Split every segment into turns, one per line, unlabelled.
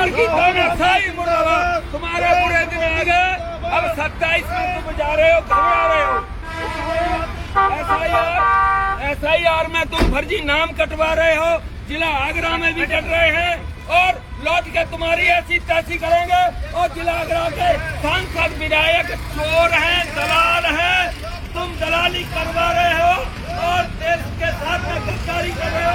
सरकार की तानाशाही मुर्दाबाद। तुम्हारे बुरे दिन आ गए, अब 27 में तुम जा रहे हो, घबरा रहे हो। SIR में तुम फर्जी नाम कटवा रहे हो, जिला आगरा में भी कट रहे हैं और लौट के तुम्हारी ऐसी तैसी करेंगे। और जिला आगरा के सांसद विधायक चोर हैं, दलाल हैं, तुम दलाली करवा रहे हो और देश के साथ में गद्दारी कर रहे हो।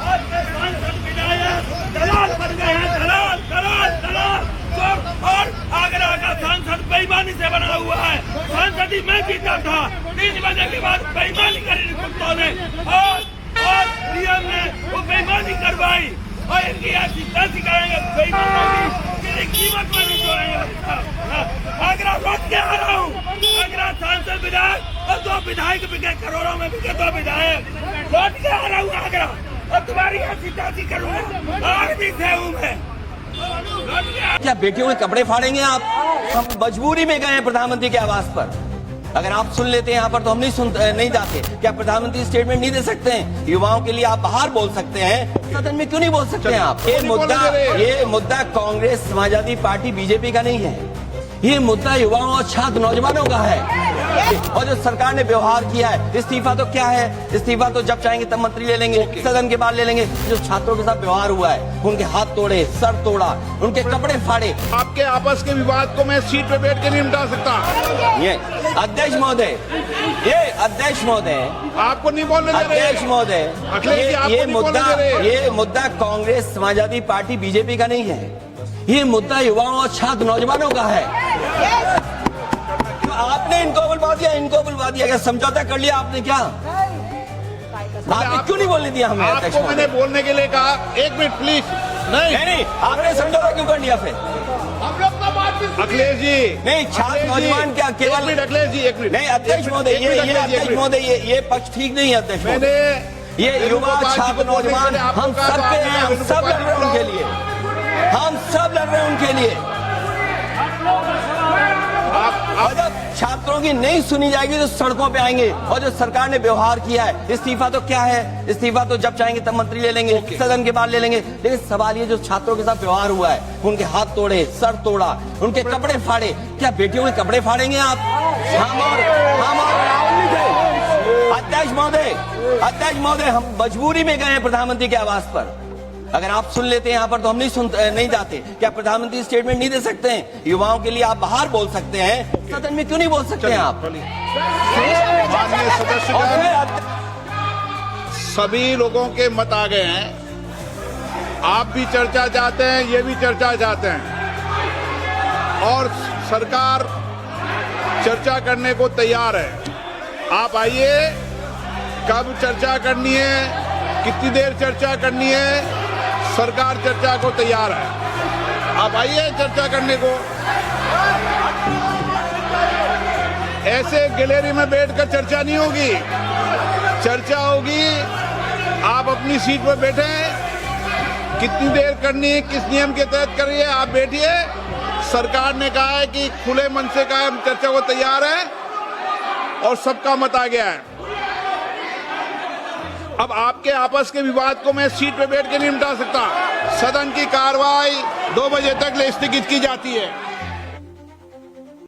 आज के सांसद विधायक दलाल बन गए हैं, दलाल दलाल दलाल चोर। और आगरा का सांसद बेईमानी से बना हुआ है। सांसद ही मैं जीता था, 3 बजे के बाद बेईमानी करी कुत्तों ने और डीएम ने वो बेईमानी करवाई और इनकी ऐसी तैसी करेंगे, बेईमानी की कीमत में नहीं जोड़ेंगे। आगरा लौट के आ रहा हूँ, आगरा सांसद विधायक और 2 विधायक बिके, करोड़ों में बिके 2 विधायक। लौट के आ रहा हूँ आगरा और तुम्हारी ऐसी तैसी करूँगा। आर्मी से हूँ मैं।
क्या बेटियों के कपड़े फाड़ेंगे आप? हम मजबूरी में गए हैं प्रधानमंत्री के आवास पर। अगर आप सुन लेते हैं यहाँ पर तो हम नहीं जाते। क्या प्रधानमंत्री स्टेटमेंट नहीं दे सकते हैं? युवाओं के लिए आप बाहर बोल सकते हैं, सदन में क्यों नहीं बोल सकते हैं आप? ये मुद्दा कांग्रेस, समाजवादी पार्टी, बीजेपी का नहीं है। ये मुद्दा युवाओं और छात्र नौजवानों का है। और जो सरकार ने व्यवहार किया है, इस्तीफा तो क्या है? इस्तीफा तो जब चाहेंगे तब मंत्री ले लेंगे, सदन के बाद ले लेंगे। जो छात्रों के साथ व्यवहार हुआ है, उनके हाथ तोड़े, सर तोड़ा, उनके कपड़े फाड़े।
आपके आपस के विवाद को मैं सीट पे बैठ के नहीं मिटा सकता।
ये अध्यक्ष महोदय, अध्यक्ष महोदय,
आपको नहीं बोलने दे रहे।
अध्यक्ष महोदय, ये मुद्दा कांग्रेस, समाजवादी पार्टी, बीजेपी का नहीं है। ये मुद्दा युवाओं और छात्र नौजवानों का है। आपने इनको बुलवा दिया, क्या समझौता कर लिया आपने? क्या आपने क्यों नहीं बोलने दिया हमें?
आपको मैंने बोलने के लिए कहा, 1 मिनट प्लीज।
नहीं, आपने समझौता क्यों कर लिया फिर?
हम लोग तो बात अखिलेश जी
नहीं, छात्र नौजवान क्या केवल?
अखिलेश जी 1 मिनट।
नहीं अध्यक्ष महोदय, अध्यक्ष महोदय, ये पक्ष ठीक नहीं है अध्यक्ष।
मैंने
ये युवा, छात्र, नौजवान हम सब पे हैं, हम सब लड़ रहे हैं उनके लिए, हम सब लड़ रहे हैं उनके लिए। और जब छात्रों की नहीं सुनी जाएगी तो सड़कों पे आएंगे। और जो सरकार ने व्यवहार किया है, इस्तीफा तो क्या है? इस्तीफा तो जब चाहेंगे तब मंत्री ले लेंगे, सदन के बाद ले लेंगे। लेकिन सवाल ये, जो छात्रों के साथ व्यवहार हुआ है, उनके हाथ तोड़े, सर तोड़ा, उनके कपड़े फाड़े। क्या बेटियों के कपड़े फाड़ेंगे आप? हम और राहुल नहीं थे। अध्यक्ष महोदय, हम मजबूरी में गए हैं प्रधानमंत्री के आवास पर। अगर आप सुन लेते हैं यहाँ पर तो हम नहीं जाते। क्या प्रधानमंत्री स्टेटमेंट नहीं दे सकते हैं? युवाओं के लिए आप बाहर बोल सकते हैं, सदन में क्यों नहीं बोल सकते हैं आप?
माननीय सदस्यगण, सभी लोगों के मत आ गए हैं। आप भी चर्चा चाहते हैं, ये भी चर्चा चाहते हैं और सरकार चर्चा करने को तैयार है। आप आइए, कब चर्चा करनी है, कितनी देर चर्चा करनी है, सरकार चर्चा को तैयार है। आप आइए चर्चा करने को। ऐसे गैलरी में बैठकर चर्चा नहीं होगी, चर्चा होगी। आप अपनी सीट पर बैठे, कितनी देर करनी है, किस नियम के तहत करिए, आप बैठिए। सरकार ने कहा है कि खुले मन से कहा, हम चर्चा को तैयार है और सबका मत आ गया है। अब आपके आपस के विवाद को मैं सीट पे बैठ के नहीं मिटा सकता। सदन की कार्रवाई 2 बजे तक स्थगित की जाती है।